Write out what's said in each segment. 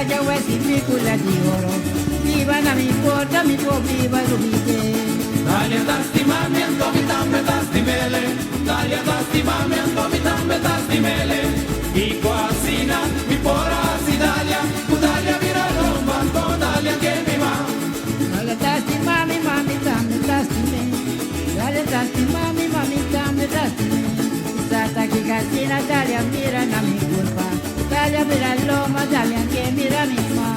ya wasi picula di oro. Viva na mi porta, mi po viva rubite. Dalia tastimamiento, mi tambe tastimele. Dalia tastimamiento, mi tambe tastimele. Y cuasina, mi pora sidalia. Dalia vira romba, dalia que mi ma. Dalia tastimami, mami tambe tastime. Dalia tastimami, mami tambe tastime. Sata que casina, dalia mira na mi culpa. Dalia mira loma, dalia que mira mi ma.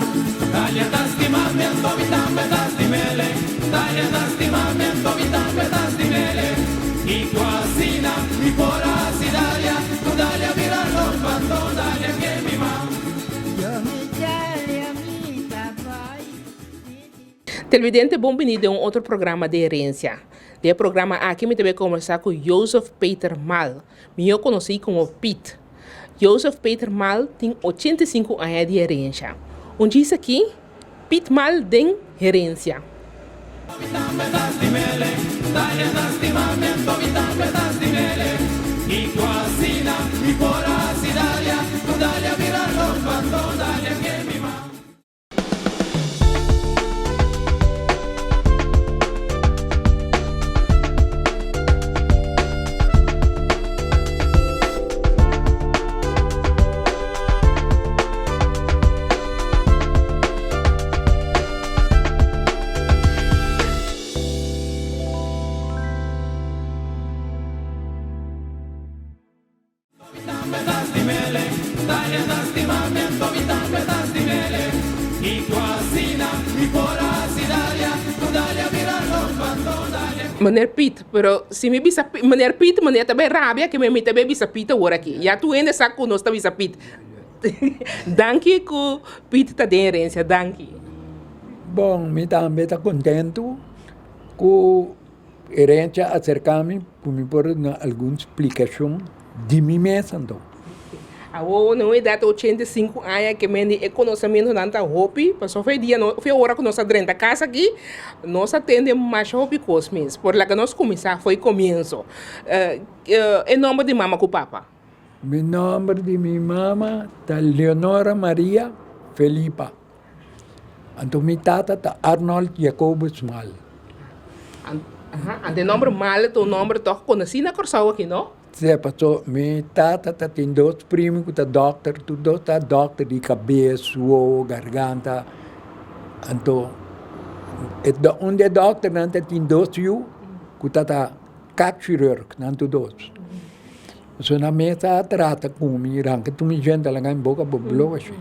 Dalia tastimamiento, mi tambe tastimele. Dalia tastimamiento, mi tambe tastimele. Y cuasina, mi pora sidalia. Dalia vira romba, dalia que mi ma. Yo mi dalia mi tapai. Televidente, bem-vindo a outro programa de Herensia. De programa aqui, eu também conversar com Joseph Peter Maal, eu conheci como Piet. Joseph Peter Maal tem 85 anos de Herensia. Diz aqui, Piet Maal tem Herensia. Meneer Piet, pero se me bisa meneer Piet, meneer também rabia que me também bisa Piet agora aqui. Já tu ainda sabe conosco também bisa Piet. Danke que Piet tá de Herensia, danke. Bom, me também está contento com Herensia acercar-me para me pôr alguma explicação de mim mesmo. Então. Agora, na idade de 85 anos, que me conhecimento não está hobby, passou foi dia, foi hora que nós dentro da casa aqui, nós atendemos mais hobby cosmos. Por lá que nós começamos, foi começo. É nome de mama com papa? O nome de minha mama é Leonora Maria Felipa. Então, minha tata é Arnold Jacobus Maal. O nome Maal, o nome que conheci na Curacao aqui, não? Sim, passou. Minha tata tem dois primos que são doctor, tudo está doctor de cabeça, garganta. Então, onde é doctor, não tem dois filhos, que está cirúrgico, não tem dois. So na mesa trata com mim, que tu me gente lá em boca boblou assim.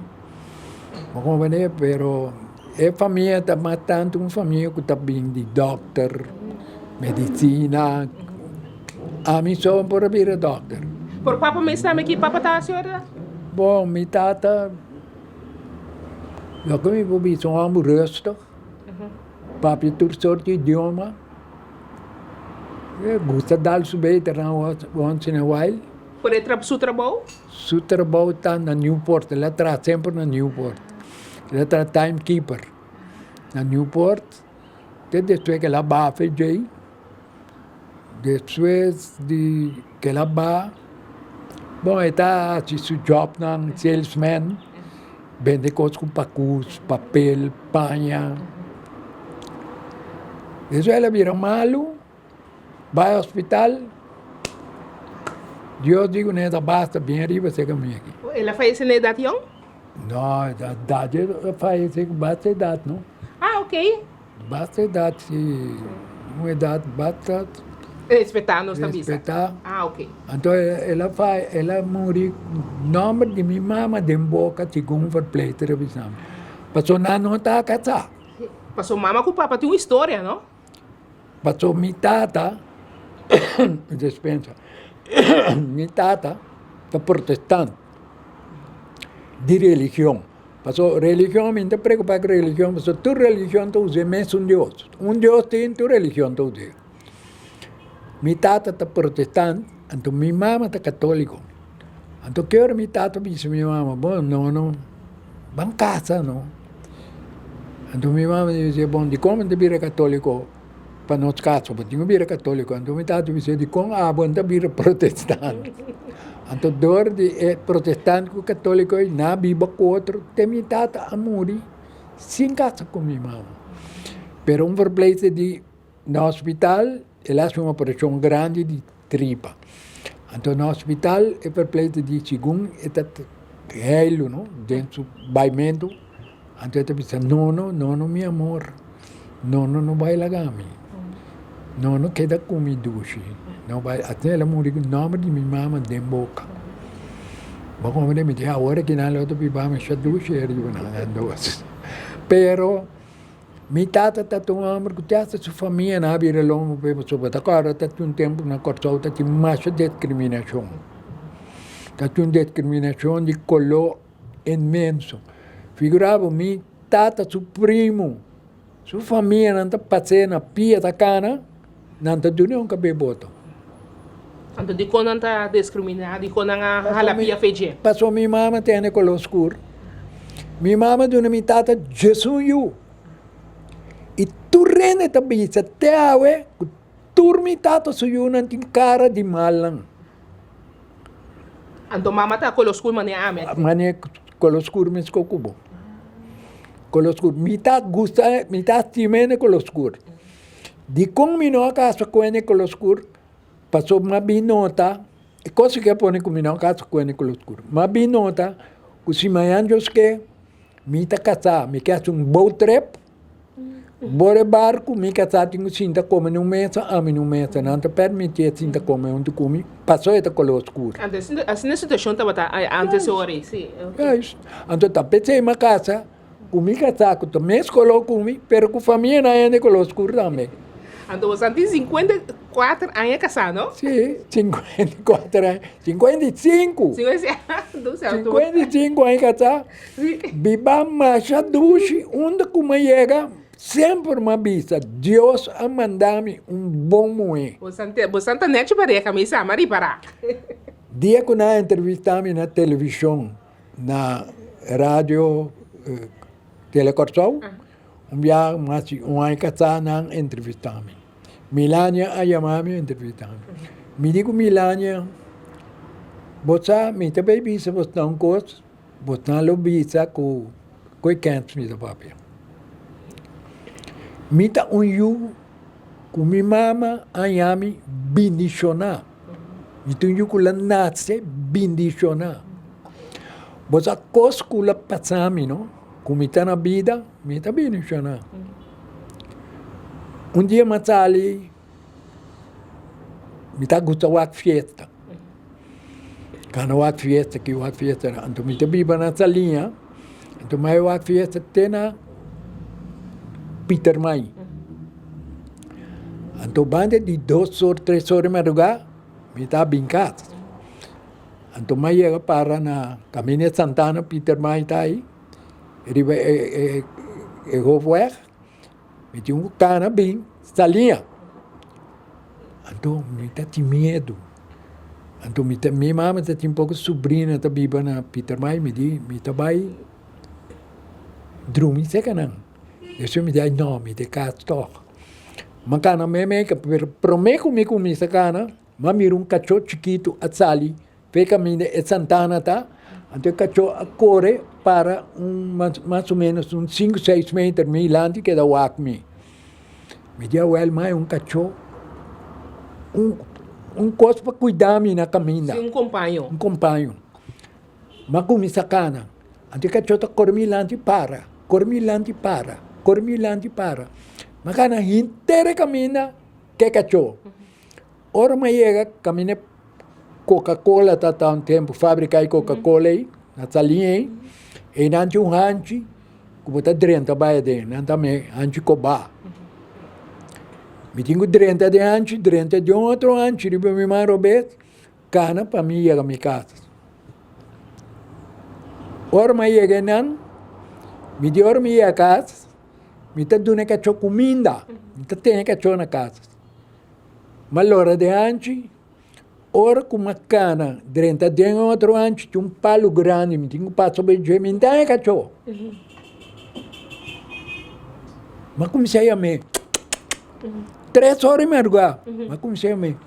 Como vê, pero é família tá matando uma família que tá bem de doctor, medicina. A mim só por vir doctor. Por papa me sabe que papa tá a senhora? Bom, minha tata, eu me vou vir só amoroso. Papi tur sorte idioma. Gosta de dar subir once in a while. Por entrar seu trabalho? Seu trabalho está na Newport, ela está sempre na Newport. Ela está timekeeper na Newport. Depois que ela vai fazer, depois de que ela vai, bom, está seu job na salesman, vende coisas com pacus, papel, panha. Depois ela vira malo. Vai ao hospital, eu digo, nessa basta, bem arriba, você comigo aqui. Ela faz na idade, não? Não, a idade faz, basta a idade, não? Ah, ok. Basta a idade, se uma idade basta... Respeitar nos respeitar. Ah, ok. Então, ela morreu, nome de minha mama, de boca, segundo verpleiter, avisamos. Passou não está casado. Passou mama com o papa, tem uma história, não? Passou minha tata, dispensa, minha tata é protestante de religião. Passou religião, me não preocupa com religião, passou tu religião tu usa mesmo Deus. Deus tem tu religião tu usa. Minha tata é protestante, então minha mama é católico. Então que hora minha tata disse minha mama, bom, não, vamos casa, não. Então minha mama disse, bom, de como te vira católico? para nós casos, porque tinha vira católico, então me estava dizendo de com a banda vira protestante. Então dor de protestante com católico e na biba com outro, tem me tata a morrer sem casa com minha mãe. Pero um verpleite de no hospital, ela fez uma operação grande de tripa. Então no hospital, é verpleite de segundo, é heilo, não? Dentro do baimento. Então eu disse, não, meu amor, não vai largar-me. Não queda com me duche. Não vai, até ela morreu com o nome de minha mãe de boca. Bom, como me disse, agora que não outro pipa me duche, eu não pero mi tata tomando porque essa sua família na vira longo para sobre agora tá um tempo na Curacao tá tinha mais discriminação. Tá uma discriminação de color imenso. Figurava mi tata su primo, sua família não tá passando na pia da cana, não tá dando um cabelo boto. Então, de quando não está discriminado, de quando não halapia feijão. Passou minha mama tem color escuro. Minha mama dona mi tata Jesus. E tu rende também, até awe, tu mi tata suyo não tem cara de malang. Então, mama está com os escuros, mas ame. Mas color escuro me escocubo. Color escuro. Mi tata gusta, mi tata timene color escuro. De com mi no casa com ele color escuro, passou uma binota, e coisa que põe com mi no casa com ele color escuro. Uma binota, que se manhãs que mi tá casar, mi quer um boat trip, bora barco, mi casar tinha cinta come num mesa, ame num mesa, não te permitia cinta come onde come, passou esta color escuro. Assim, a situação estava antes de hora, sim. É isso. Então, tá pensei uma casa, comi casar, com o mesmo color come, pero com família não é de color escuro também. Então, você tem 54 anos casado, não? Sim, 54 anos. 55. 55 anos casado. Viva mais a duche, onde como chega, sempre me avisa, Deus a mandar-me bom moe. Você está net para a camisa, Mari para. Dia que eu entrevistei na televisão, na rádio Curacao, dia mais ano casado não entrevistei. Milania a chamar-me a entrevistar. Me digo, Milania, você me também visa, você não gosta, você não visa com o canto me da papel. Me tá com minha mama a chamar bendicionar. Então eu com ela nasce bendicionar. Você coisa com ela passar, não? Como está na vida, me tá bendicionar. Dia mais ali, me está gostando de festa. Quando eu festa, que eu festa, então me está viva na salinha, então eu festa até na Peter Maal. Então, banda de 2 horas, 3 horas de madrugada, me está brincando. Então, eu chego para na Caminha Santana, Peter Maal está aí, eu vou ver. Me tinha um cara bem, salinha. Então, me tinha medo. Então, minha mãe tinha um pouco sobrinha, tá viva na Peter Maal, me vai dormir, sei que não. Eu me disse, não, me disse, castor. Mas cara, que prometo comigo, essa cara, mas mira um cachorro chiquito, a sali, fez caminho de Santana, tá? Então, o cachorro corre para mais ou menos uns 5, 6 metros, me lante que dá o acme. Me deu mais um cachorro, coisa para cuidar na caminha. Sim, um companheiro. Um companheiro. Mas com essa cana, então o cachorro corre me lante para, corre me lante para. Mas cana inteira caminha, que cachorro. Ora, mas chega, caminha Coca-Cola, está um tempo, fábrica de Coca-Cola aí, na salinha aí, e não tinha um rancho, como está dentro, vai dentro, não também, rancho cobá. Me tinha dentro de rancho, dentro de outro rancho, e minha mãe Roberto, cana para mim chega a minha casa. Ora, mas chega não, me deu ora, me ia a casa, me está dando cachorro comida, me está tendo cachorro na casa. Mas a hora de rancho, ora com uma cana, dentro de outro rancho, tinha um palo grande, me tinha um passo bem de me dá cachorro. Mas comecei a me, 3 horas de madrugada. Mas comecei a me...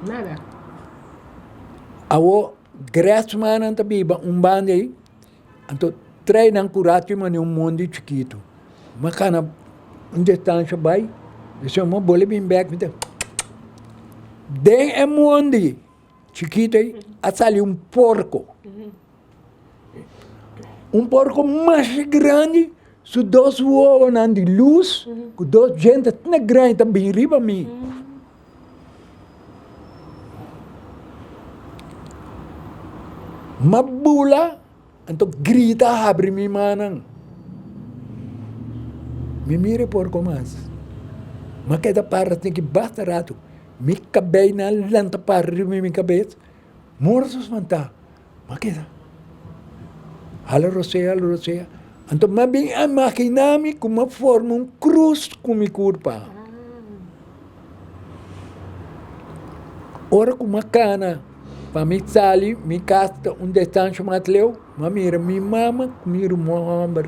Nada. Awo, graças a Deus, anta biba, bando aí, então, treinam Curacao, mas um mundo chiquito. Mas quando distância vai, eu sou uma bola bem back, então, den mundo chiquito aí, saiu porco. Porco mais grande, se 2 voam de luz, com 2 gente tão grande também riba a mim. Mabula, então grita, abre minha mão. Me mire porco mais. Mas cada parra tem que basta rato. Me cabei na lanta para minha cabeça. Morsos fantar. Mas que Hala rosea. Então, mas bem imaginar-me como forma cruz com minha curva. Ora com uma cana, para me sair, me casta distância mais leu, mas mira, minha mama, mira o homem,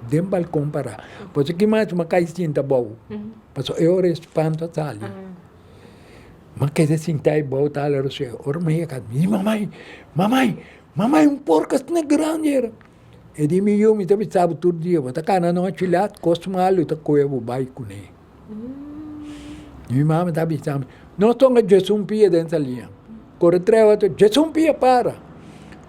de balcão para. Pois aqui mais uma caixinha tá bom. Mas eu espanto a sali. Mas que se sentar bom, tá lá, ora me ia mamãe, porco é grande. E de mim eu me também sabe todo dia, mas tá cana não atilat, costo malo, tá coevo baico né. Minha mama tá pensando, não estou a Jesus Pia dentro da linha. Corre 3 horas, Jesus Pia para.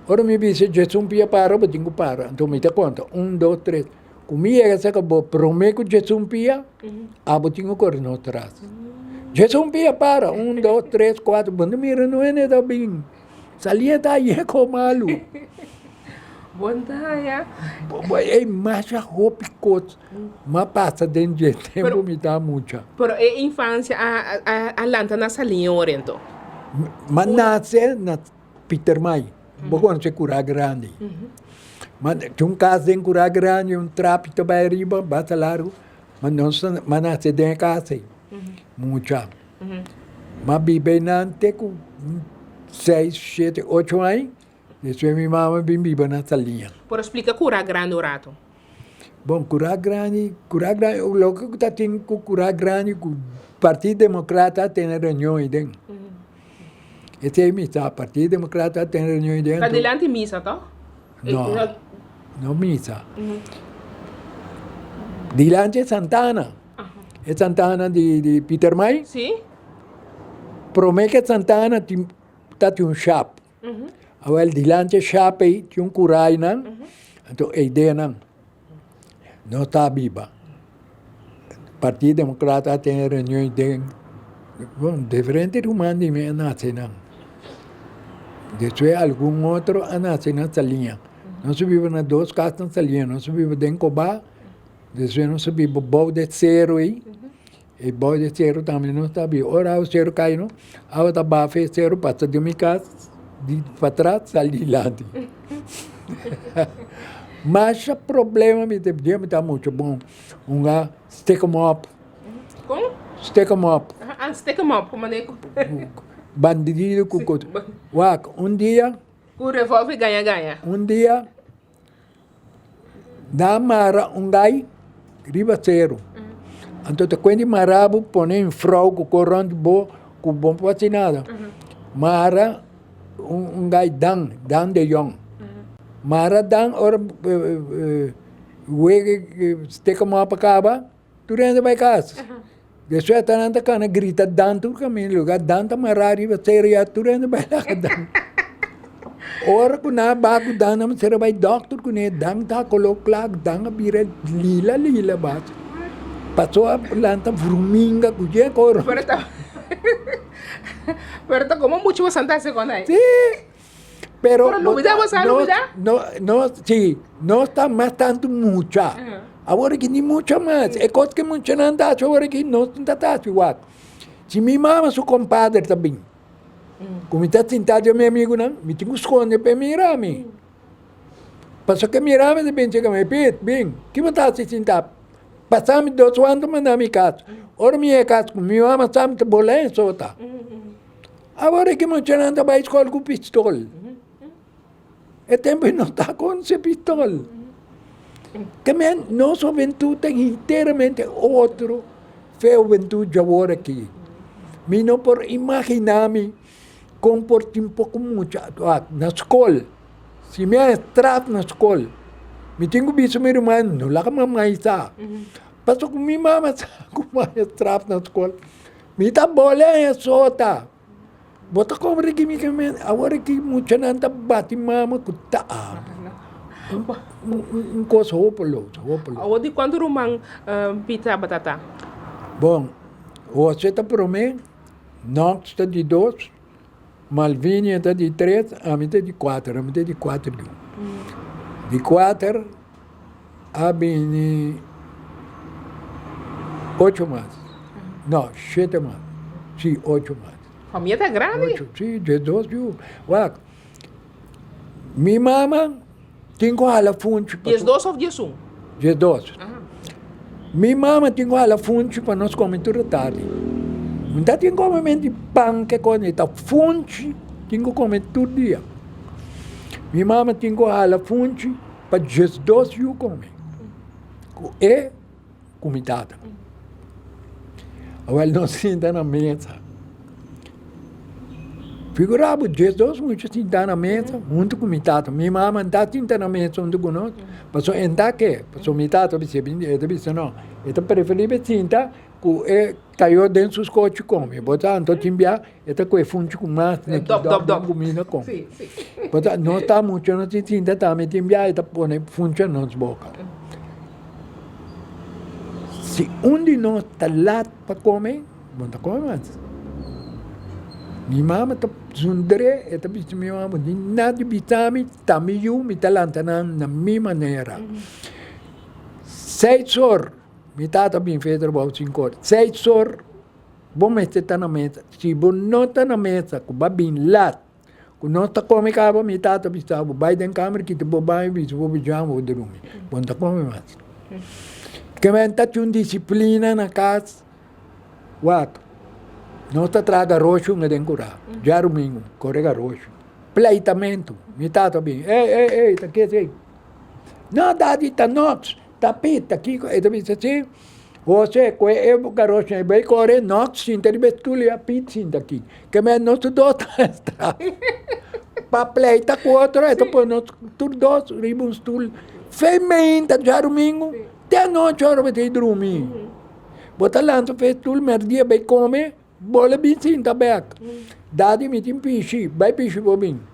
Ora me disse, Jesus Pia para, eu tenho para. Então me dá conta, 1, 2, 3. Comigo essa acabou, prometo que Jesus Pia, eu tenho correr no atrás. Jesus Pia para, 1, 2, 3, 4, quando mira não é nada bem. Salia tá aí com malo. Bom dia. É mais a roupa e coisa. Mas passa dentro de tempo, me dá muita. Pero a infância, a lanta na salinha orientou. Mas nasce na Peter Maal. Vou conhecer Curacao grande. Mas tinha casa em Curacao grande, trapo também arriba, basta largo. Mas nasce dentro de casa. Muita. Mas vive na com 6, 7, 8 anos. Isso é minha mãe bem viva nessa linha. Por explica Curacao grande o rato. Bom, Curacao grande, o local que está tendo com Curacao grande, o Partido Democrata tem reuniões dentro. Esse é missa, o Partido Democrata tem reuniões dentro. Adelante missa, tá? Não missa. Dilante é Santana. É Santana de Peter Maal. Sim. Promete que Santana tem um chap. Agora, dilante chap aí, tem um curai, não? Então, a ideia não está viva. O Partido Democrata tem reuniões de... Bom, diferente humanos de mim nasce, não. Depois, algum outro nasce nessa linha. Não se vive nas 2 casas nessa linha. Não se vive dentro de Cobá. Depois, não se vive o bol de cero aí. E bol de cero também não está vivo. Ora, o cero cai, não? A outra bafa é cero, passa de minha casa, para trás, sai de lá. Mas o problema me está muito bom. Stick 'em up. Como? Stick 'em up. Stick 'em up, como é que... Bandido com coisa. Dia... O revólver ganha. Dia... Dá mara gai, riba zero. Então, quando marabo, põe em frau, com corrente boa, com bom para nada. Mara, gai dan de yong. Mara dan, ora, stick 'em up acaba, tu rende vai casa. Depois, tananta cana grita dan, tu caminho, lugar dan, tá marari, você ia, tu rende vai lá, dan. Ora, quando na bago dan, não será vai doctor, quando é dan, tá colocado, dan, a bira lila, bate. Passou a planta fruminga, cuja cor. Pero tá como muito bastante segunda aí. Sim. Pero não me dá você sim, não está mais tanto mucha. Agora que nem mucha mais. É coisa que mucha não dá, agora que não está igual. Se minha mama, seu compadre também. Como está sentado, meu amigo, não, me tenho esconde para mirar-me. Passou que mirar-me, de repente, que me pede, bem, que me está se sentado? Passamos 2 anos, mandar-me casa. Ora, minha casa, com minha mama, sabe, que bolé, só tá. Agora que mucha não está para a escola com pistola. É tempo que não está com esse pistola. Que nossa juventude tem inteiramente outro juventude agora aqui. Me não por imaginar-me comportar um pouco muito na escola. Se me trato na escola, me tenho visto meu irmão, não lá que mamãe está. Passou com minha mãe, com mais trato na escola. Me tá boleia só, tá. Bota como que me agora que muito não tá bate mama com tá. Coisa hopelose. Onde quando rumang pita batata? Bom, você está para mim, Nox está de 2, Malvinha está de 3, a mim está de 4, a mim está de 4. De 4, a mim 8 mais. Não, 7 mais. Sim, 8 mais. A minha tá grande. 8, sim, de 2, viu? Ué, minha mama tem com ela fonte. Dias 2 ou dias 1? De 2. Minha mama tem com ela fonte para nós comer toda tarde. Não tem como comer pão que come, tá fonte, tem que comer todo dia. Minha mama tem com ela fonte para dias 2 eu comer. E comida. Agora nós sentamos na mesa. Figurava, dias 2 muitos sentaram na mesa, muito comida. Minha mama está sentando na mesa junto conosco. Passou entrar que, passou metade, eu disse, não, eu preferível sentar, que caiu dentro dos coches come. Botar, então timbia, eu com funde com mais, né, Dop. comida come. Sim. Botar, não está muito, não se senta, tá, me timbia, eu põe funde nas bocas. Se um de nós está lá para comer, não come mais. Minha mama está zundre, eu disse, minha mama, de nada bitame, tá meio, me talanta na minha maneira. 6 horas, me tata bem feito, about 5 horas. 6 horas, bom mestre está na mesa. Se bom não está na mesa, que vai bem lá, que não está comendo cabo, me tata bisava, vai dentro da câmera, que te vou banho, vou pijama, vou dormir. Bom, está comendo mais. Que me está uma disciplina na casa, what? Não está traga roxo na dencura. Já domingo, correga roxo. Pleitamento, me tata bem. Ei, tá aqui, sei. Não, dadi, tá nox, tá pita, aqui, eu disse assim, você, com eu, garoto, vai correr, nox, sinta, ele betulha, pita, sinta aqui. Que me não se dota extra. Pa pleita com outro, então põe nós, tudo dois, ribos, tudo. Fementa, já domingo, até a noite, hora vai ter dormir. Bota lá, fez tudo, merdia, vai comer, bola bem sinta, beca. Dadi, me tem pichi, vai pichi, bobinho.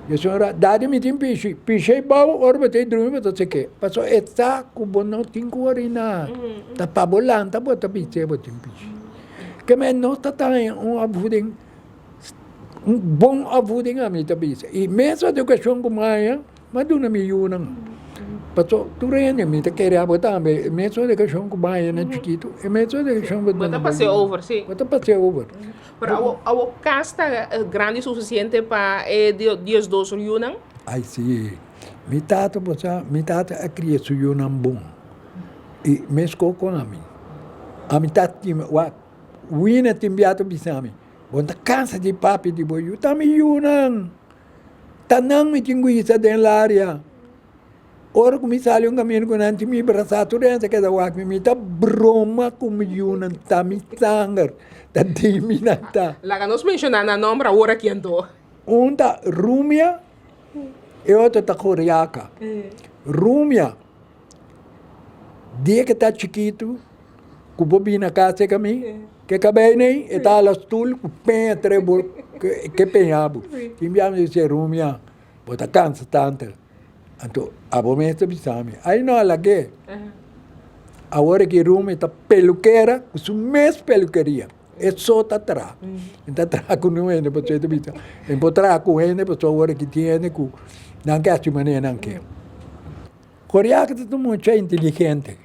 E a senhora, dadi me tem pichi. Pichi bom, ora botei dormir, mas sei que. Passou, está com bom não tem corina. Tá para bolar, tá bota pichi, botei pichi. Que mas não está um avudem, um bom avudem a mim, tá pichi. E mesmo a educação com Maia, mas não me ayunam. Passou, tu rende, me tá querendo botar, mesmo a educação com Maia, né, chiquito. E mesmo a educação com Bota passei over, sim. Bota passei over. Pero a casa está grande o suficiente para dias 2 reunião? Ai, sim. Mi tata a criança yunam bom. E mesco com a mim. A mi tata tinha, wina timbiato bisami. Bonta cansa de papi de boyu, tami yunam. Tanang mi tinguisa den l'área. Ora come sale un cammino con anti mi braçato renza che da wak mi ta broma come yunam tami sangar. Da diminata. Laga nos mencionar na nome ora que andou. Uma Rúmia e outra tá Curacao. Rúmia, dia que tá chiquito, com bobina casa que mim, que acabei nem, e tá lá stul, com penha trebol, que penhabo. Que me chama de Rúmia, bota cansa tanto. Então, a bomesta bisame. Aí não alaguei. Agora que Rúmia tá peluqueira, com sua mesma peluqueria. É só atrás. Então, atrás com o ene, você está vendo. Empotrá com o ene, você agora que tem com não quer de maneira não quer. Coreano é muito inteligente.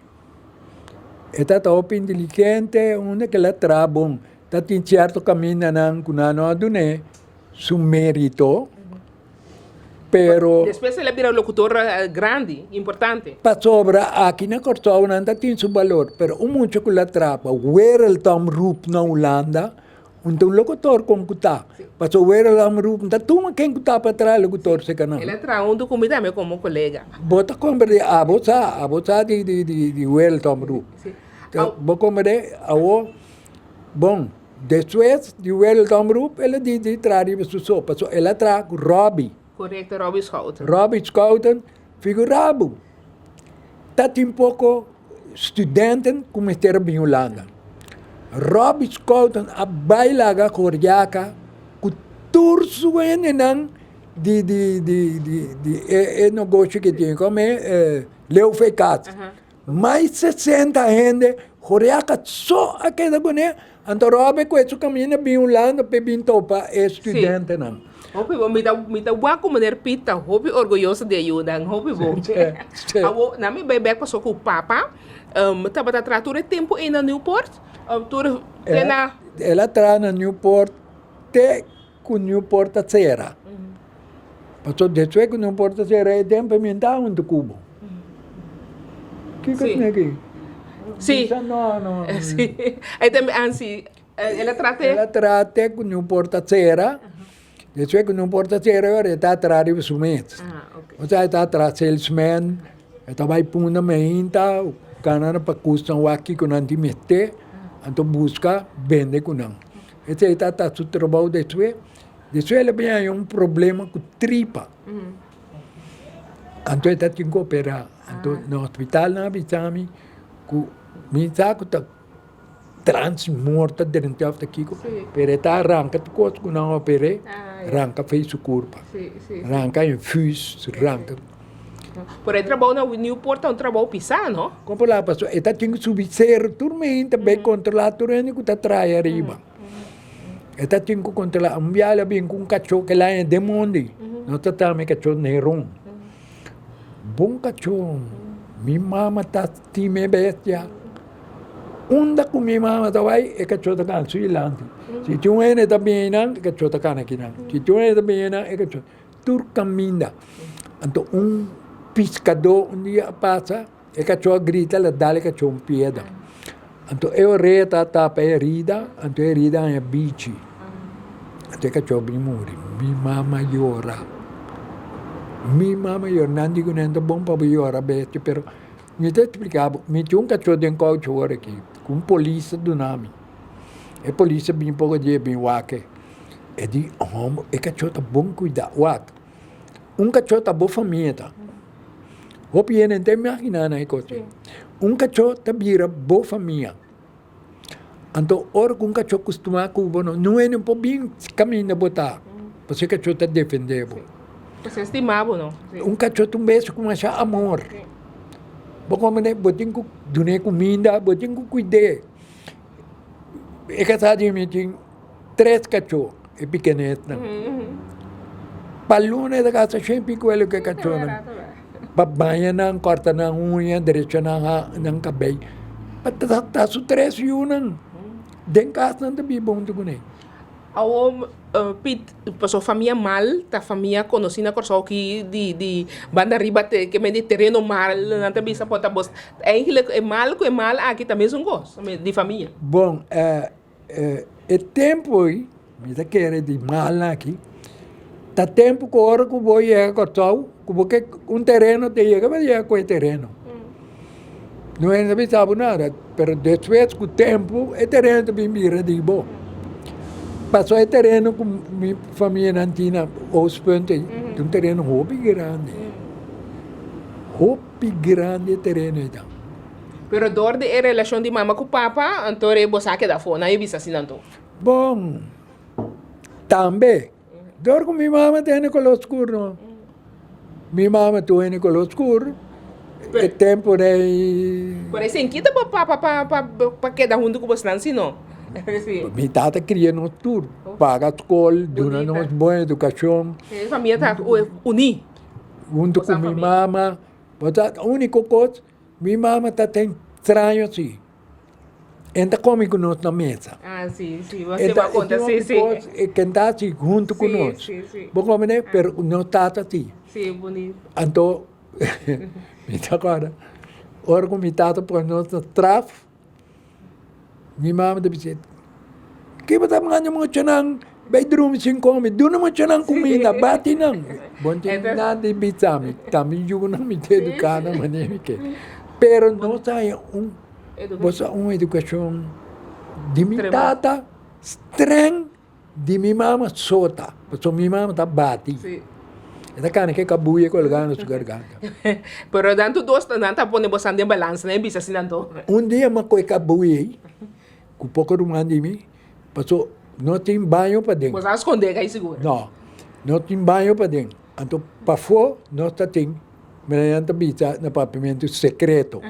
Está top inteligente, onde que ela trabalha bom. Está tem certo caminho não com não adune, su mérito. Pero depois ele vira locutor grande, importante. Para sobra aqui na Curacao não tem seu valor, pero muito que ela trabalha, where el Tom Roop na Holanda, Então, locutor com cuta. Passou era lá no grupo. Então, tu quem cuta para trás, locutor, se canal. Ele traz um documento também como colega. Bota compra de a de well tom grupo. Vou comprar bom, depois de well tom grupo, ela de trás de sua. Passou, ela traz Robbie. Correto, Robbie Schouten. Robbie Schouten, figurado. Tá um pouco estudante como esteja em Holanda. Robbie Schouten a bailaga coreaca com tursuene nang de negócio que tem como Leo Fecat. Mais 60 gente coreaca só aquela coisa. Então Robbie com esse caminho bem Holanda para bem topa estudante não. Hope bom, me dá boa como Pita, hope orgulhoso de ajudar, hope bom. Awo, na minha bebê passou com o papa, tava da tratura tempo ainda no Newport, tur na. Ela traz na Newport, até com Newport a Serra. Passou depois com Newport a Serra é tempo me dá um do cubo. Que é aqui? Sim. Não. Sim. Aí também assim, ela trata. Ela trata com Newport a Serra. Depois que não importa ser agora, está atrás de sumetes. Ou seja, está atrás de salesman, está vai puna meinta, o canal para custam aqui com não te meter, então busca vender com não. Esse aí está o trabalho depois. Depois ele vem um problema com tripa. Então está tem que operar. Então no hospital na Bitami, com me saco está transmorta dentro da Kiko, pero está arranca de coisa que não operei, arranca fez o corpo, arranca em fus, arranca. Por aí trabalho na Newport é um trabalho pisar, não? Como lá passou, está tinha que subir ser turmenta, bem controlar turmenta que está atrás arriba. Está tinha que controlar, viagem bem com cachorro que lá é demondi, não está também cachorro neron. Bom cachorro, minha mama está time bestia. Unda com minha mama também é cachorro da cana, suilante. Se tu é também não, é cachorro da cana aqui não. Se tu é também não, é cachorro. Tur caminha. Então pescador dia passa, é cachorro grita, ela dá cachorro pieda. Então eu reta tapa herida, então herida é bichi. Então cachorro bem morre. Minha mama llora. Minha mama llora, não digo nem bom para llorar beste, pero me te explicava, me tinha cachorro de cachorro aqui, com polícia do nome. A polícia bem pouco dia bem waque. É de homem, é cachorro tá bom cuidar, waque. Cachorro tá boa família tá. O pieno não tem imaginar na coisa. Cachorro tá vira boa família. Então, hora que cachorro costuma com o não é nem pouco bem caminho botar. Porque o cachorro tá defendendo. Você estimava, não? Cachorro tem um beijo com achar amor. Como né, botinho com dune comida, botinho com cuidar. É casado de mim tinha 3 cachorros, é pequenete não. Paluna da casa sempre com ele que cachorro não. Babanha não, corta na unha, direita na cabelo. Tá su 3 e 1 não. Den casa não tá bem bom do né. Ao Pit, passou família mal, tá família conhecida por só que de banda riba que me de terreno mal, não tá bisa pota bos. É mal aqui também são gosto de família. Bom, tempo aí, me da querer de mal aqui. Tá tempo que hora que vou ir cortau, porque terreno te chega, mas é com terreno. Não é nem sabe nada, pero depois com o tempo, o terreno também vira de bom. Passou o terreno com minha família não tinha os pontos, um terreno hobby grande. Hobby grande terreno então. Pero dor de relação de mama com papa, então é você que dá fome, aí bisa assim não. Bom, também. Dor com minha mama tem color escuro. Minha mama tem color escuro. É tempo de. Por isso enquita para que dá junto com você não, não. Minha tata cria no tudo. Paga a escola, dona-nos boa educação. A família está unida. Junto com minha mama. A única coisa, minha mama tem estranho assim. Ainda come conosco na mesa. Ah, sim. Você vai contar, sim. Quem está assim, junto conosco. Sim. Bom, como é, mas não está assim. Sim, bonito. Então, agora, hora que minha tata põe nós no tráfico, minha mãe deve dizer, que você manda muito não, vai dormir sem comer, duna muito não comida, bate não. Bom, nada de bitame, também jogo não me educar na maneira que. Pero não sai uma educação limitada, estranha, de minha mama solta, porque minha mama tá bate. Essa carne que cabuia colgando na sua garganta. Pero tanto dois, tanto pone bastante balança, né? Bisa assim tanto. Dia uma coisa cabuia, com pouco rumando de mim, passou, não tem banho para dentro. Você vai esconder aí seguro? Não tem banho para dentro. Então, para fora, nós temos, mas não bisa no pavimento secreto.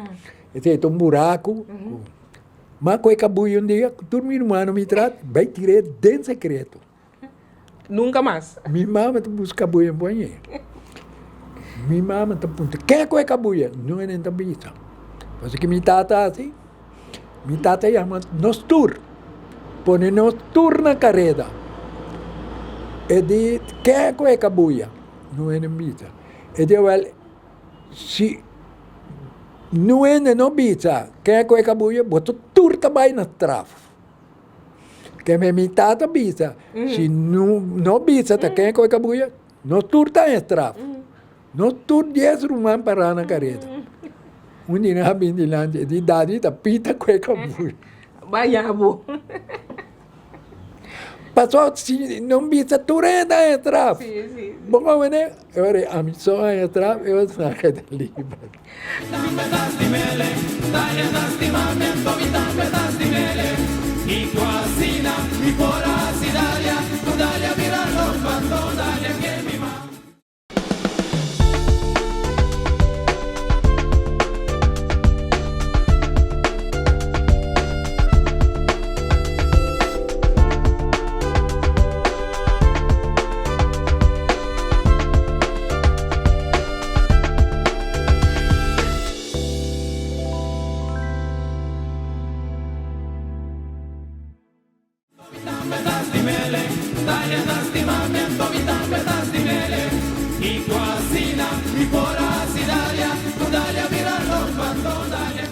Esse é um buraco. Mas coisa cabuia dia, dormir humano me trata, vai tirar dentro secreto. Nunca mais. Minha mama te busca cabuia em banheiro. Minha mama te pergunta, quem é que é cabuia? Não é nem tabita. Mas que minha tata assim, minha tata chama nostur. Põe nostur na carreta. E diz, quem é que é cabuia? Não é nem bita. E diz, well, se não é nem bita, quem é que é cabuia? Boto tur também na trava. Que minha tata bisa. Se não bisa, tá quem é que cabuia? Não turta em estrada. Não turta 10 rumãs para na careta. Dia na bem de lá, de idade, tá pita com a cabuia. Vai, abo. Passou, se não bisa, turenta em estrada. Sim. Bom, né? Agora, a missão em estrada, eu saio da livre. Y cocina mi poras Italia, tu Italia mirarlo cuando Italia que mi mamá.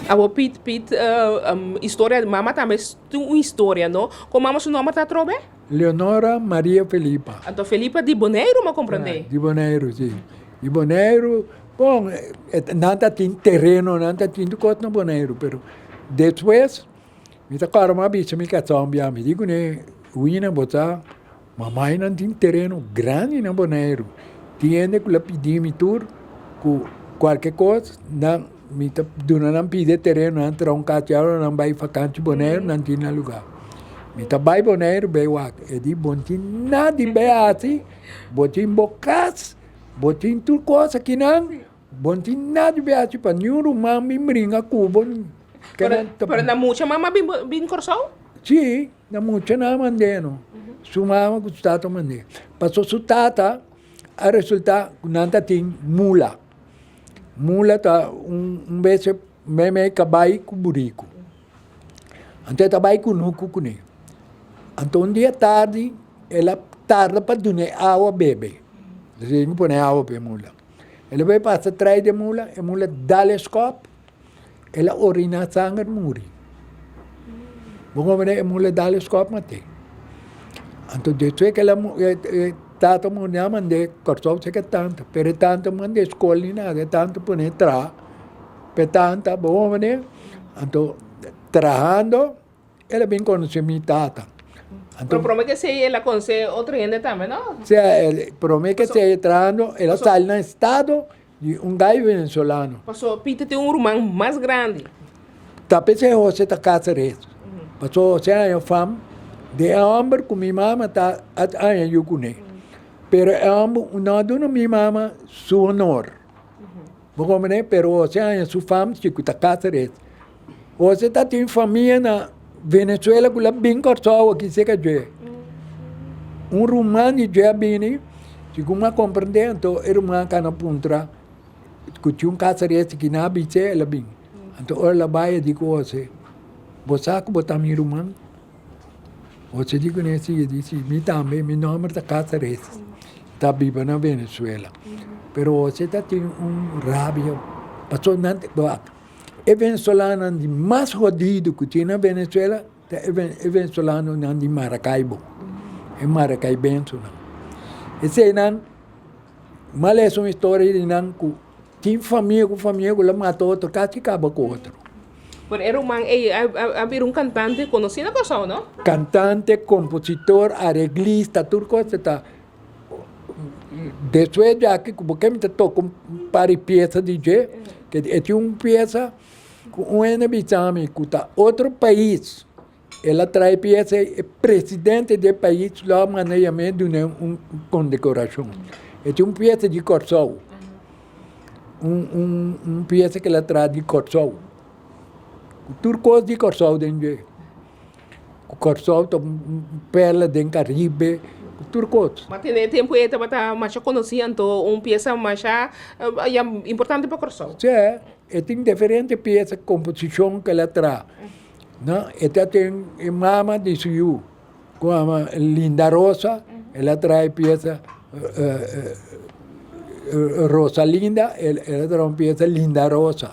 Abo Piet, história, mama também uma história, não? Como mama seu nome tá trobe? Leonora Maria Felipa. Então Felipa de Boneiro, me compreende? De Boneiro, sim. De Boneiro, bom, nada tem terreno, nada tem coisa no Boneiro, pero depois, me tá claro, uma bicha me casou, me digo, né, uina botar, mamãe não tem terreno grande no Boneiro. Tiene que lá pedir me tur, com qualquer coisa, não me tá dando não pedir terreno, não terá cateado, não vai vacante Boneiro, não tem lugar. Me tá vai Boneiro, vai o é de bom tem nada de bem assim, botin bocas, botin tudo coisa que não, bom tem nada de bem assim para nenhum rumão me brinca cubo. Pero na mucha mama bin corsou? Sim, na mucha não mandeno. Sumama com o tata mandei. Passou o tata, a resultar não tem mula. Mula tá vez me cabai com burico. Então trabalhei com nuco com ele. Então dia tarde, ela tarda para dar água bebe. Você não põe água para mula. Ela vai passar atrás da mula, a mula dá-lhe escopo, ela orina sangue muri. Vamos ver a mula dá-lhe escopo mate. Então depois que ela tata mulher mandei cortou se que tanto, pero tanto mandei escola nem nada, tanto por entrar, per tanto bom né, então trabalhando, ela bem conhece minha tata. Então promete que se ela conhece outra gente também, não? Se promete que se entrando, ela sai no estado de gajo venezolano. Passou Peter tem irmão mais grande. Tá pensando você tá casareiro. Passou você é fam de homem com minha mama tá aí eu com ele. Pero não dona minha mama su honor. Vamos ver, pero você é sua fam chico tá casareiro. Você tá tem família na Venezuela que lá bem cortou aqui se que rumano de bem, se como compreender, então irmã cana puntra, que tinha casareiro que na bice ela bem. Então ela vai digo você que botar meu irmão. Você digo nesse disse, me também, meu nome é casareiro. Tá viva na Venezuela. Pero você tá tem rabia. Passou nante, é venezolano mais jodido que tinha na Venezuela, venezolano não de Maracaibo. É maracaibense não. Esse não, mas é uma história de não que tinha família, lá matou outro, quase acaba com outro. Por era havia cantante conhecido com o não? Cantante, compositor, arreglista, tudo coisa está. Depois já que porque me toca para peça de DJ, que é uma peça com um enebitame que está outro país. Ela traz peça, é presidente do país, lá maneiamento de uma condecoração. É uma peça de Curacao. Peça que ela traz de Curacao. Tudo coisa de Curacao dentro. O Curacao tem perla do Caribe, tudo coisa. Mas tem tempo que estava mais conhecido, peça mais importante para o Curacao. Sim, tem diferentes peças, composição que ela traz. Não, ela tem mama de Suyu, com a Linda Rosa, ela traz peça Rosa Linda, ela traz uma peça Linda Rosa,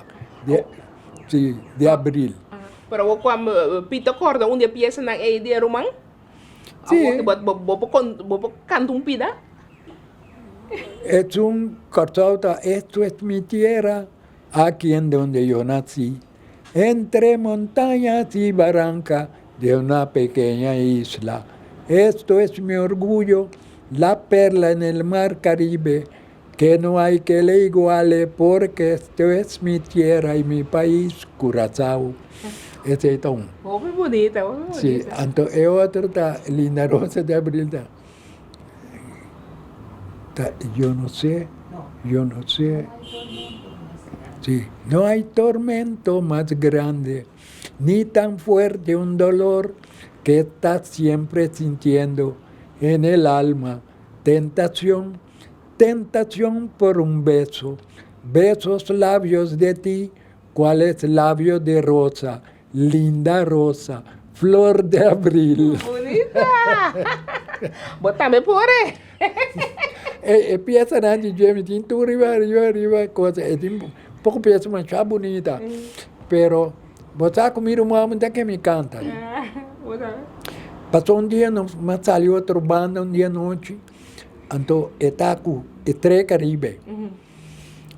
de abril. Pero quando Peter corda onde peça na de romã? Sim. Bobo canta pida? Es un cortauta, esto es mi tierra, aquí en donde yo nací, entre montañas y barrancas de una pequeña isla. Esto es mi orgullo, la perla en el mar Caribe, que no hay que le iguale, porque esto es mi tierra y mi país, Curacao. Esse é então. Muito bonita, muito bonita. Sim, então é outra, tá, Linda Rosa de Abril, tá. Yo no sé. Sí, no hay tormento más grande, ni tan fuerte un dolor que estás siempre sintiendo en el alma. Tentación por un beso, besos labios de ti, cuáles labios de rosa, linda rosa, flor de abril. Bonita! Botame por aí. Pieza na DJ, me tinha tudo arriba, coisa. É um pouco pieza mais bonita. Pero, você comigo uma mulher que me canta. Passou dia, mas saiu outra banda, dia noite. Então, está com três Caribe.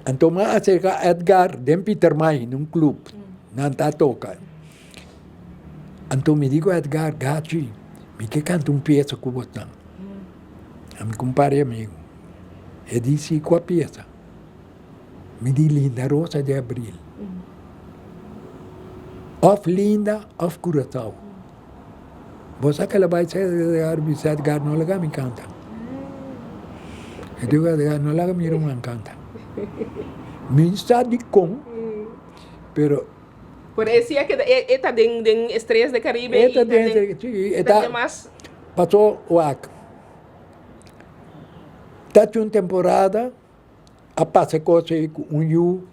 Então, mas acerca Edgar, de Peter Maal, num clube, não está toca. Então, me digo Edgar, Gachi, me que canta peça com você. Me comparei amigo. Eu disse com a peça. Me diz Linda Rosa de Abril. Of Linda, of Curacao. Você que ela vai ser Edgar, não ela me canta. Eu digo, Edgar, não ela me irmã canta. Me está de com, pero... Por isso é que está em Estrelas de Caribe. Está de mais... Passou o ac. Está uma temporada, a passa coisa com you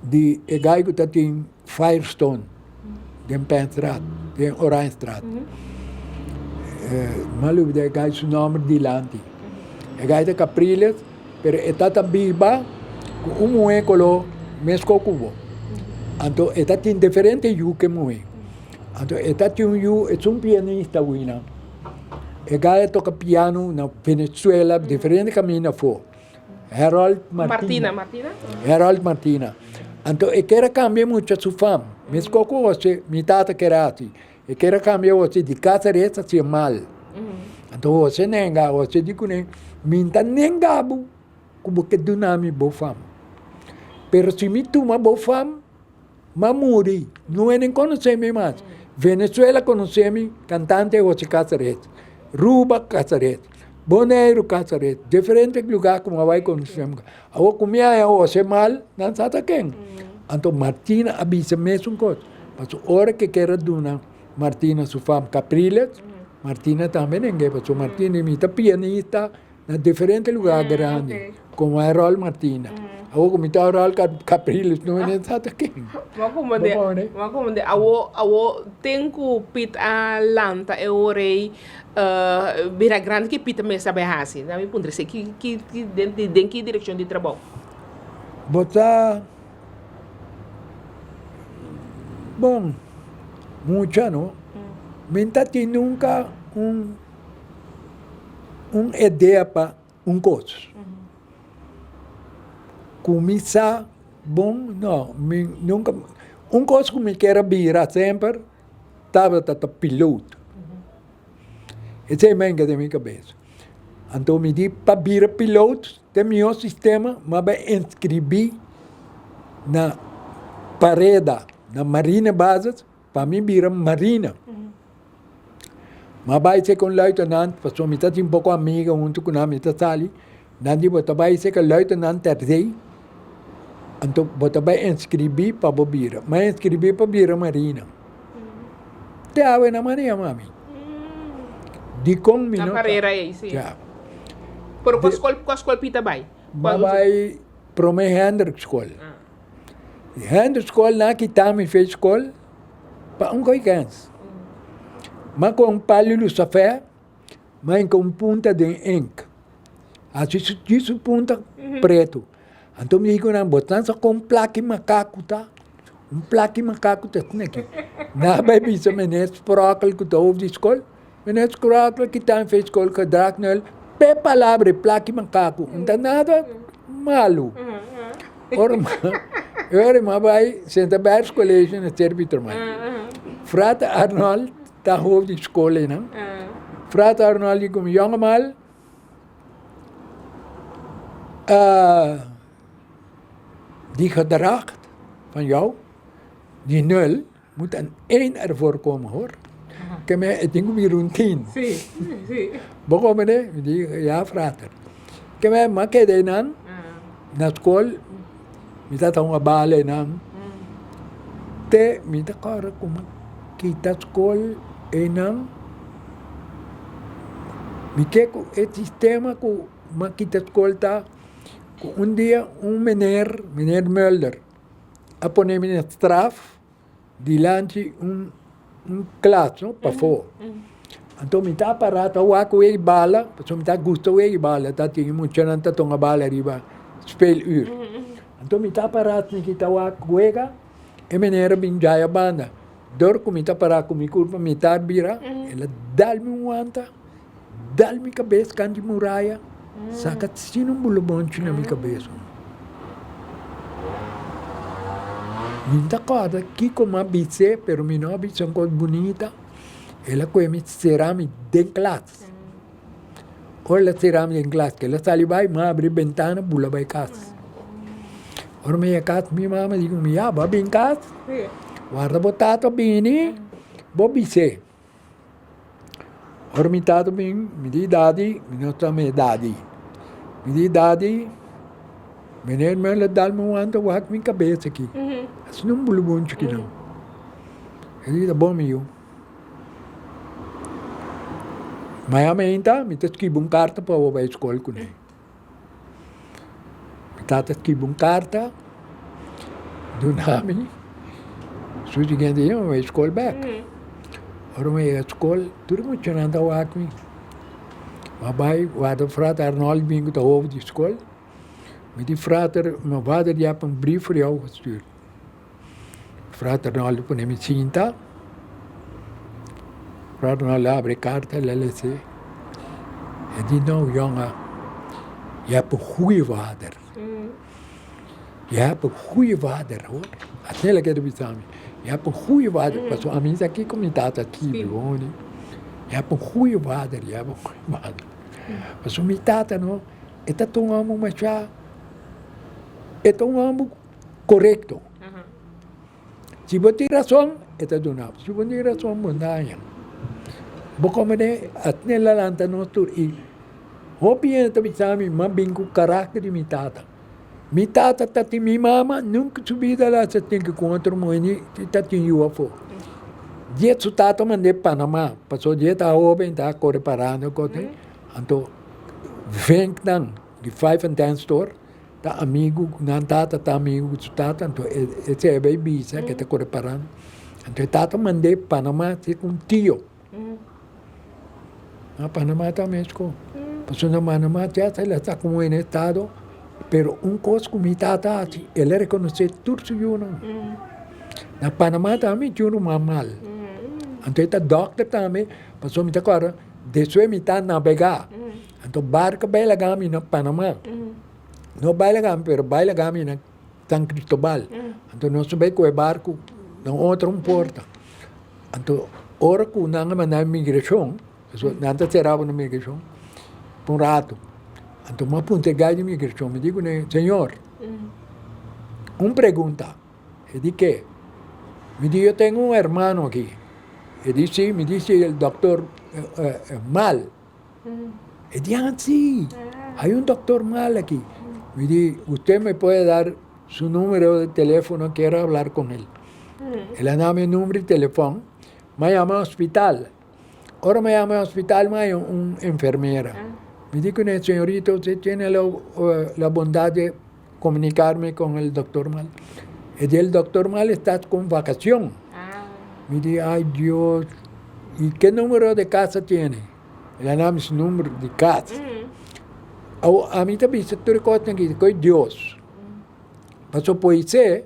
de gaigo que tem Firestone, de Penstraat, de Oranjestraat. Malu de gaigo seu nome de Lanti. Gaigo de Capriles, pero está viva com moécolo mesco cubo. Então está tem diferente you que moe. Então está tem you é pianista buena. Gaigo toca piano na Venezuela, diferente caminho for. Harold Martina. Harold Martina. Então, eu quero cambiar muito a sua fama. Mas como você, minha tata quer assim, eu quero cambiar você de Casares a mal. Então, você nega, você diz que minta negabo, como que do nome boa fama. Pero se me toma boa fama, mamuri, não é nem conhecer-me mais. Venezuela conhece-me, cantante você Casares. Ruba Casares. Boneiro Casares, diferente lugar como vai conhecer. Agora comia é você mal, não sabe quem. Então Martina avisa mesmo coisa. Mas a hora que quer donar Martina sua fama Capriles, Martina também ninguém, porque Martina imita pianista na diferente lugar grande, como a Harold Martina. Agora como está Harold Capriles, não é nem sabe quem. Vamos comandar, awo tenho pit a lanta é o rei vira grande que pita me sabe assim, não me pondre se que dentro que direção de trabalho. Botar bom, mucha, ¿no? Menta tiene nunca ideia para coisa. Começar bom, não, nunca. Coisa que me quero virar sempre, estava piloto. Esse é bem que da minha cabeça. Então me diz para virar piloto, tem meu sistema, mas vai inscrever na parede, na marina base, para mim virar marina. Mas vai ser com o lieutenant, porque me está um pouco amiga junto com a minha sali, não vai ser com o lieutenant terceiro, então você vai inscrever para virar, mas inscrever para virar marina. Te ave na marinha, mami. De como me na não. carreira aí, sim. Já. Por qual escola Pita vai? Vai para uma Hendrik School. Hendrik School, na que também fez escola, para coicanço. Mas com palho do café, mas com punta de ink. Assim, isso punta preto. Então, me digo, não, botança com plaque macaco, tá? Plaque macaco, tá aqui. Na baby, se menes prócolo que estou de escola, menes prócolo que está em fez escola, que drac nele, pe palavra, plaque macaco. Não tá nada malo. Ora, mas vai, senta Bears College, na Peter Piet Maal. Frate Arnold, tá hoofd de escola, não? Frate Arnold, como jongemal, die gedrag van jou, die 0, moet een 1 ervoor komen, hoor. Ik denk weer een 10. Sim, sim. Waarom ne? Ja, frater. Ik maak je dan, na school, met dat een balen dan. Te, met dat kar, kita school, en dan, me kijk het systeem, makita school ta, dia, meneer Mulder, a poner me straf, die lanche klas, no, para fora. Então, me está parado, eu acho que bala, porque me está gostando de bala, tá tinha muito não tá tão bala arriba, speel. Então, me está parado, me está o acho e meneer bin jaya banda. Dor que me está parado com minha curva, me está bira, ela dá-me anta, dá-me cabeça, canto de muralha, saca sino buluboncho na minha cabeça. Minta coisa que como a bice, pero mi no bice uma coisa bonita. Ela come cerâmica de classe. Olha cerâmica de classe, que ela sai vai, mas abre ventana, bula vai casa. Ora minha casa, minha mama digo, minha vai bem casa. Guarda botato bini, bo bice. Ora mi tato bem, me di dadi, mi não também dadi. Me di dadi, menino meu dá-me anta, o hack minha cabeça aqui. Assim não bulu bom aqui não. Ele tá bom meu. Mas amanhã me tá escrevendo carta para o vai escola com ele. Me tá escrevendo carta do nome. Sou de quem eu vai escola back. Ora me escola, tudo muito não tá o hack me. Mas vai o frate Arnold bingo tá over de escola. Me di frater, meu vader já een brief voor jou gestuurd. Frater Arnold põe me cinta. Frater Arnold abre carta, LLC. En die nou, jongen, je hebt een goede vader. Je hebt een goede vader, hoor. Até que ele sabe. Je hebt een goede vader. Mas a mim aqui como está aqui, hoor. Je hebt een goede vader, je hebt een goede vader. Mas o mitata, não, está tão amo, mas já é um amo correto. Se você tem razão, é do não. Se você tem razão, não dá. Como é, até lá lanta não tur e hobby também sabe, mas bem com o caráter de mitata. Mitata tá tem minha mama, nunca subida lá, você tem que encontrar mãe, tá tem UFO. Dia su tata mandei Panamá, passou dia tá open, tá preparando coisa. Então vem dan de 5 and 10 store. Tá amigo, não tata, tá amigo do tata, então esse é bem bisa que tá preparando. Então tata mandei Panamá, tem um tio. A Panamá também ficou. Passou na Panamá, já ela está com um estado, pero coisa que me tata, ele reconhece tudo isso. Na Panamá também tinha uma mal. Então, está doctor também, passou muita coisa, depois me está navegar. Então, barco vai lá na Panamá. Não vai lá, mas vai lá na São Cristóbal. Então, nós vai com o barco na outra porta. Então, ora que não é na imigração, não será na imigração, por um rato. Então, me apontei de imigração, me digo, senhor, uma pergunta, eu disse que? Me diz, eu tenho um irmão aqui. Eu disse, me disse o doutor Maal. Eu disse, sim, há um doutor Maal aqui. Me diz, você me pode dar su número de teléfono, quero falar com ele. Ele dá meu número de telefone, me chama ao hospital. Ahora me llama al hospital, me hay una enfermera. Me dijo, señorita, usted tiene la bondad de comunicarme con el doctor Mal. Y el doctor Mal está con vacación. Me dijo, ay Dios, ¿y qué número de casa tiene? Le dame su número de casa. A mí también se te recuerda que soy Dios. Pasó por ser,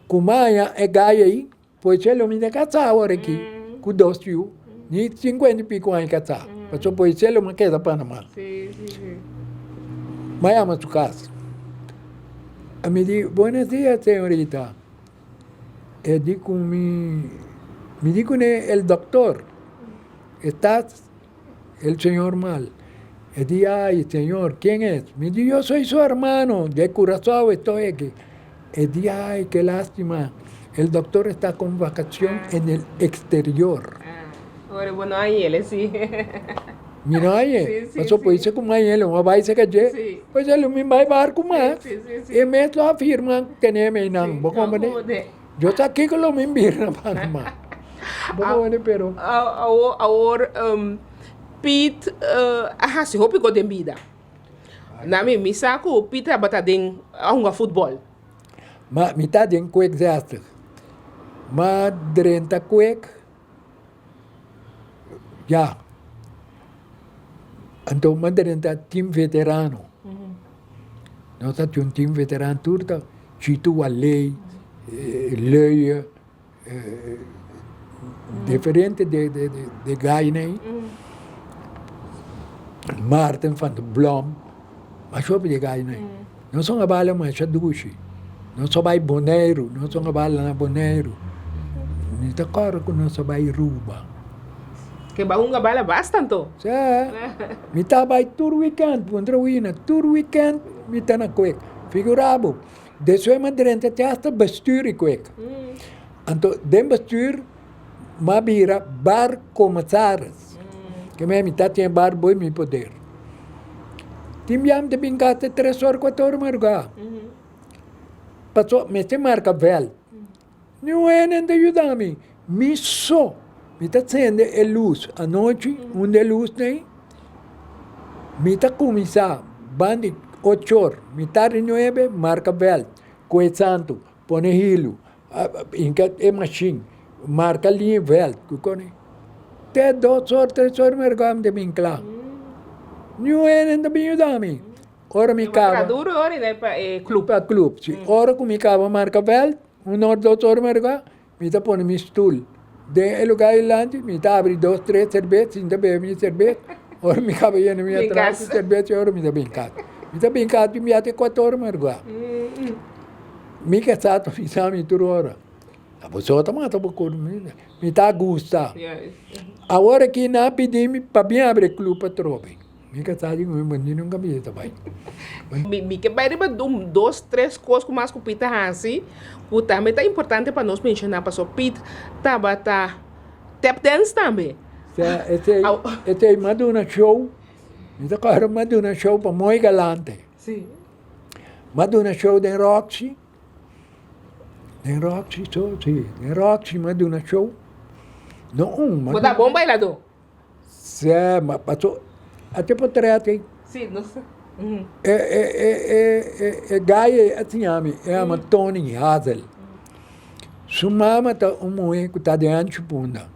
Kumaya é gaya aí, pois ele me casar agora aqui, com 2 filhos, nem 50 e pico anos casar. Passou por isso ele me queda para Panamá. Sim. Mas ama sua casa. Eu me diz, buenos dias, senhorita. Eu digo, me digo, o doutor, está o senhor Mal. Eu digo, ai, senhor, quem é? Me diz, eu sou seu irmão, de Curacao estou aqui. Eu digo, ay, qué lástima, el doctor está con vacación en el exterior. Ahora, bueno, ahí él, sí. Mira, Sí, pasó por eso como él, uma vai se calle, Sí. pues él me vai barco más. Sí. Y me lo afirman que no me nan, yo está aquí con lo mismo en Panamá. Pero Ahora, Pete, se hopi ko den vida. Na mi saco, Pete abata den a futebol. ma mitad en cuec zasta. Ma drenta cuec. Ja. Então, ma drenta team veterano. Nós temos um time veterano turta, Chito Walei, Leia, diferente de Gainei, Martin van der Blom, mas só de Gainei. Não são a bala, mas a duche. Não só vai boneiro, não só a bala na boneiro. Não está claro que não só vai ruba. Que ba unga bala bastante. Sa, mita vai todo weekend, contra wina, todo weekend, mita na kwek. Figurabo. Deswege man drenta hasta bestuur kwek. Anto, den bestuur, mabira bar commissaris. Que me mita tem bar boi mi poder. Timbiam de bincate 3 horas, 4 horas marga. Passou, me se marca vel. Não é nem de ajudar-me. Me só. Me está acende a luz à noite, onde a luz tem. Me está começar, bande 8 horas, metade 9, marca vel. Coe santo, põe hilo, inca é machine, marca linha vel. Até 2 horas, 3 horas, mergam de mim claro. Não é nem de ajudar-me. Ora me cava. Duro, ora, né, clube. Para clube, sim. Ora que me cava marca vel, 1 hora, 2 horas, mergam, me está põe mi stool. De lugar ilante, me está abrindo 2, 3 cervejas, ainda bebe minha cerveja. Ora me cava aí na minha trás, cerveja, ora me está brincando. Me está brincando, me até 4 horas, mergam. Me casado, me chama tudo hora. A pessoa está matando por me está gostando. Agora que não pedimos para bem abrir clube para trobe. Me casado, me mandei nunca me também. Me que vai riba 2, 3 coisas com mais que o Peter assim. O também tá importante para nós mencionar para o Peter tava tap dance também. Esse é Madonna show. Então claro Madonna show para muito galante. Sim. Madonna show de Roxy. De Roxy show, sim. De Roxy Madonna show. Não, Mas tá bom bailador. Sim, mas passou até por trás. Sim, não sei. Gaia assim é uma Tony Hazel. Sua mama está mulher que está de ancho bunda.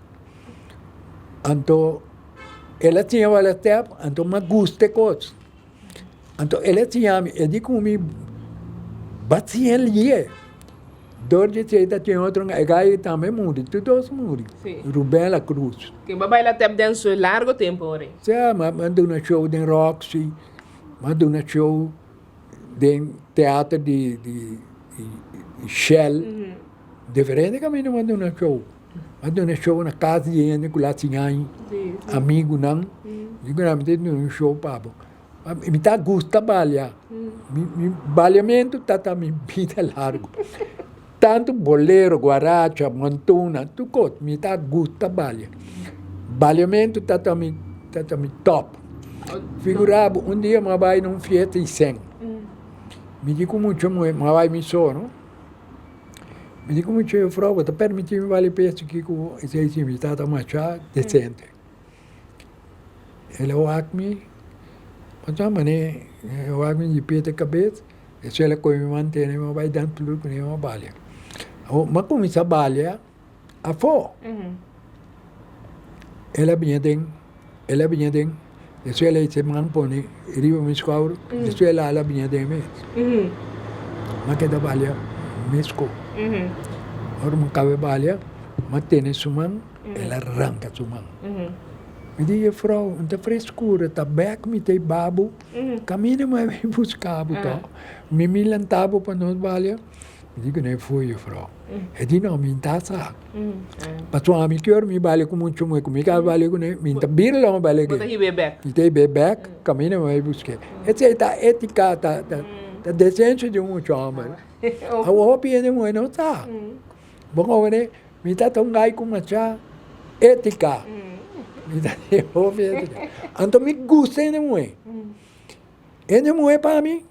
Então ela tinha ela tempo, então me gusta coisa. Então ela tinha eu digo me bati ele Dorje Cheta tinha outro, aí também muri, todos muri. Sim. Rubén La Cruz. Que vai lá tap dance largo tempo, ore. Sim, mandou na show de Roxy, mandou na show de teatro de Shell. Diferente caminho mandou na show. Mandou na show na casa de gente com lá tinha amigo não. Digo não, me no show papo. Me tá gosto trabalhar. Me balhamento tá me vida largo. Tanto bolero, guaracha, montuna, tudo me tá gosto trabalhar. Balhamento tá me top. Figurava dia me vai num fiesta e sem. Me digo muito me vai me sono. Me digo muito eu falo, tá permitindo me vale peço que com esse me tá machá decente. Ela me mas a mané eu me de pé de cabeça, isso ela coi me mantém, me vai dando tudo com uma balha. Mas começa a balha a fo. Ela vinha den, isso ela se manpone, riba me escouro, isso ela vinha den mesmo. Mas que da balha mesco. Ora me cabe balha, mas tem sumang, ela arranca sumang. Me diga, Frau, não tá frescura, tá back, me tem babo, caminha mais bem buscar, tá? Me milantava para nós balha. Me diga, não foi, Frau. É de não, me tá sa. Passou a mim que eu me balha com muito muito, comigo a balha com ele, me tá bem lá balha que. Me tem back, caminha mais buscar. Essa é a ética, tá decente de muito homem. A roupa é de muito não tá. Bom, né? Me tá tão gai com uma chá ética. Então me gusta ainda muito. Ainda muito para mim.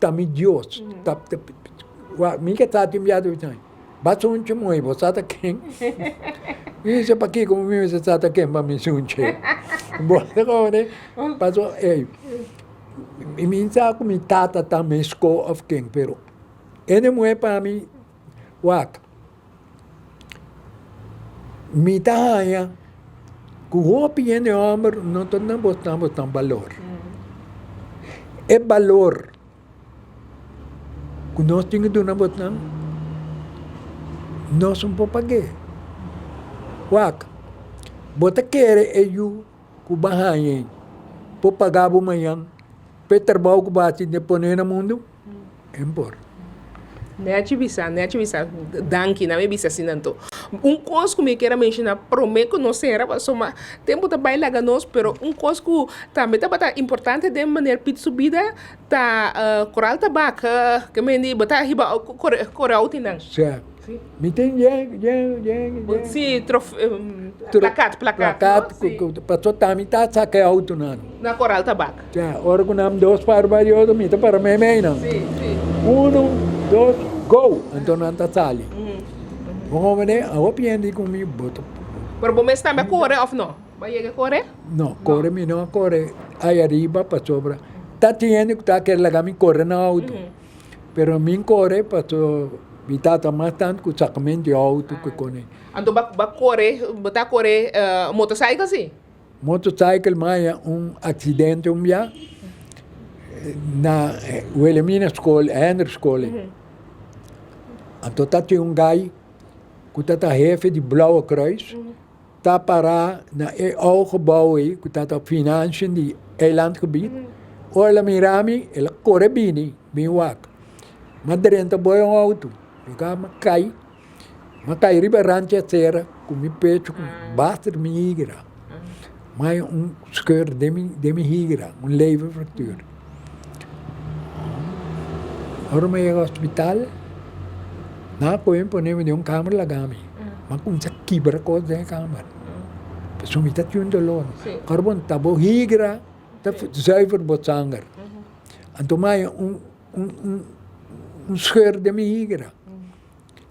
Tá me Deus. Me que tá timbiado então. Basta um muito, você tá quem? Isso é para aqui como me você tá quem para me sunche. Bom, agora passou ei. Me sabe como tata também score of king, pero ainda muito para mim. Wak. Me tá aí. Com roupa e homem, não estamos botando valor. É valor que nós temos que botar, nós não podemos pagar. Waka, bota querer eu que bahanha, para pagar amanhã, para trabalhar que bate depois no mundo, é importante. Nete bisa, danke, não me bisa assim tanto. Coisa que me quero mencionar, prometo que não será para somar tempo de bailar ganos, pero coisa que também tá importante de maneira pit subida, tá coral tabaco, que me diz, botar riba coral tinang. Certo. Me tem Sim, placat, passou também tá saque auto não. Na coral tabaco. Já, ora com nome dois para o me tá para meme não. Sim. 1, 2, go. Então não tá sali. Bom, né? A opinião de comigo boto. Pero bom está me corre off não. Vai chegar corre? Não, corre me não corre. Aí arriba para sobra. Tá tendo que tá quer largar me corre no auto. Pero me corre para vitata mais tanto que o sacamento de auto que cone. Então ba corre motorcycle sim? Motorcycle mais acidente dia na Wilhelmina School, Andrew School. Então tá tinha guy que tá jefe de Blauwe Kruis, tá para na gebouw aí, que tá financiën de eilandgebied. Olha mirami, ela corre bem, bem wak. Mas dentro boy auto. Fica cai riba rancha serra, com mi pecho, com basta me higra. Mas skeur de me higra, leverfractuur. Ora me chega ao hospital, na coen ponemos de câmera lagami. Mas com essa quebra coisa da câmera. Pessoa me tá tendo dolor. Carbon tabo higra, tá zuiver botsanger. Então mais skeur de me higra.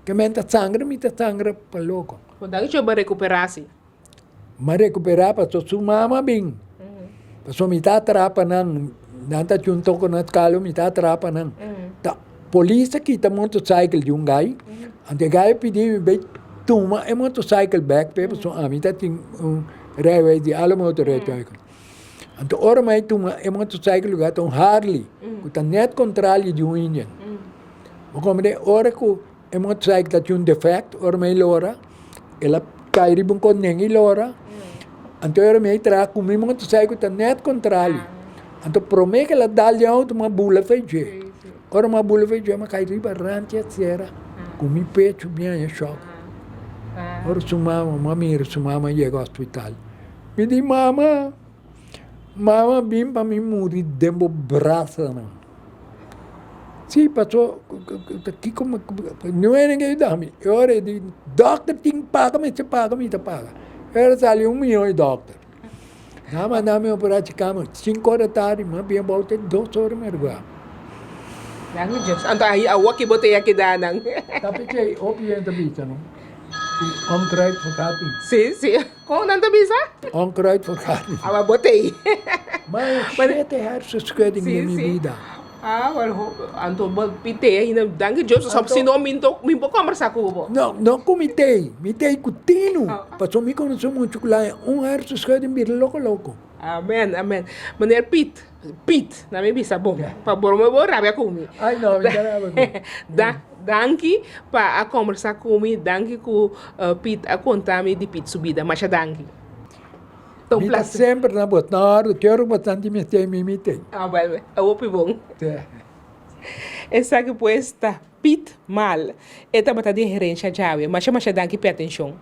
Que me tá sangra para louco. Quando a gente vai recuperar-se? Mas recuperar para sua mama bem. Para me tá atrapa não tá junto com nas calo me tá atrapa não. Tá polícia que tá motorcycle de guy. Ante guy pediu me toma motorcycle back para pessoa me tá tem railway de alle motorrijtuigen. Ante ora mais toma motorcycle gato Harley. Que tá net controle de engine. Como de ora que é motorcycle que tem um defeito, ora me lora, ela cai ribon com nem lora, então ora me traz com meu motorcycle tá net controle, então promete que ela dá lhe uma bula feijão, ora uma bula feijão, mas cai riba rante a serra, com meu peito bem choque, ora sua mama chega ao hospital, me diz mama vim para me morrer dentro do braço não. Sim, passou aqui como não é ninguém dá me. Eu era de doctor tem paga-me, você paga-me, tá paga. Eu era sali $1 milhão de doctor. Não, mas não me operar de cama 5 horas da tarde, mas bem volta 2 horas mergulhar. Nangu Diyos. Anto ay awak ibotay akidanang. Tapi chay, opiyan tabi sa no. On kruid voor kapi. Sim. Kung nanta bisa? On kruid voor kapi. Awa botay. Mas 7 hersenschudding in mijn vida. Anto pite ainda dangue Diyos sa sino minto conversar com o Não comitei contínuo. Passou me conheceu muito lá, hersenschudding bir louco. Amen. Meneer Piet, na minha bisa bom. Pa bormo rabia comigo. Ai não, Danke para conversar comigo, danke com Piet a contar-me de Piet subida, mas danke. Está sempre na boa, na hora que eu bastante me mitei. Well, é bom. Essa que pues está Piet Maal. Esta batata de Herensia já, mas chama danke para atenção.